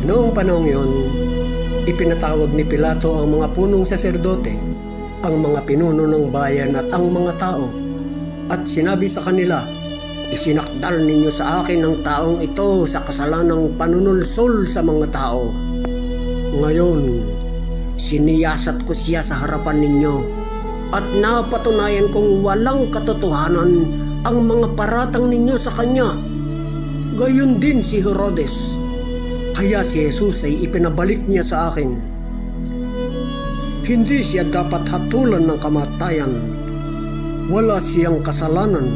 Noong panahong yon, ipinatawag ni Pilato ang mga punong saserdote, ang mga pinuno ng bayan at ang mga tao, at sinabi sa kanila, "Isinakdal ninyo sa akin ang taong ito sa kasalanang panunulsol sa mga tao. Ngayon, siniyasat ko siya sa harapan ninyo at napatunayan kong walang katotohanan ang mga paratang ninyo sa kanya. Gayon din si Herodes. Kaya si Jesus ay ipinabalik niya sa akin. Hindi siya dapat hatulan ng kamatayan. Wala siyang kasalanan,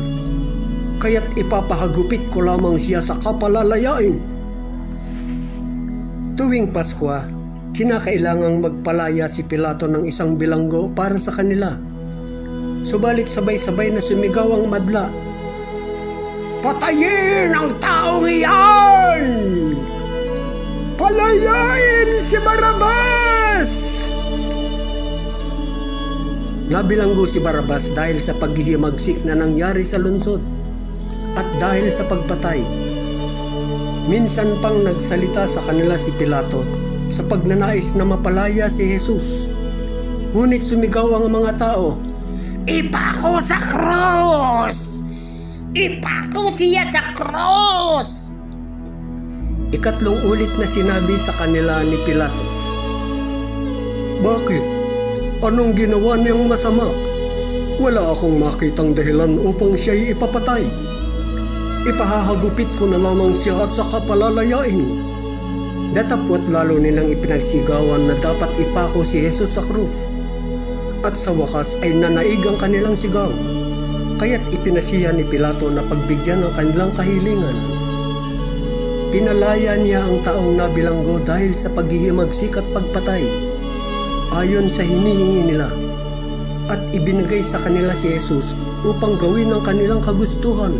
kaya't ipapahagupit ko lamang siya sa kapalalayain." Tuwing Pasko, kinakailangang magpalaya si Pilato ng isang bilanggo para sa kanila. Subalit sabay-sabay na sumigaw ang madla, "Patayin ang taong iyan! Palayain si Barrabas!" Nabilanggo si Barrabas dahil sa paghihimagsik na nangyari sa lungsod at dahil sa pagpatay. Minsan pang nagsalita sa kanila si Pilato sa pagnanais na mapalaya si Jesus. Ngunit sumigaw ang mga tao, "Ipako sa krus! Ipako siya sa krus!" Ikatlong ulit na sinabi sa kanila ni Pilato, "Bakit? Anong ginawa niyang masama? Wala akong makitang dahilan upang siya'y ipapatay. Ipahahagupit ko na lamang siya at saka palalayain." Datapwat lalo nilang ipinagsigawan na dapat ipako si Jesus sa krus. At sa wakas ay nanaig ang kanilang sigaw, kaya't ipinasiya ni Pilato na pagbigyan ng kanilang kahilingan. Pinalaya niya ang taong nabilanggo dahil sa paghihimagsik at pagpatay, ayon sa hinihingi nila, at ibinigay sa kanila si Jesus upang gawin ang kanilang kagustuhan.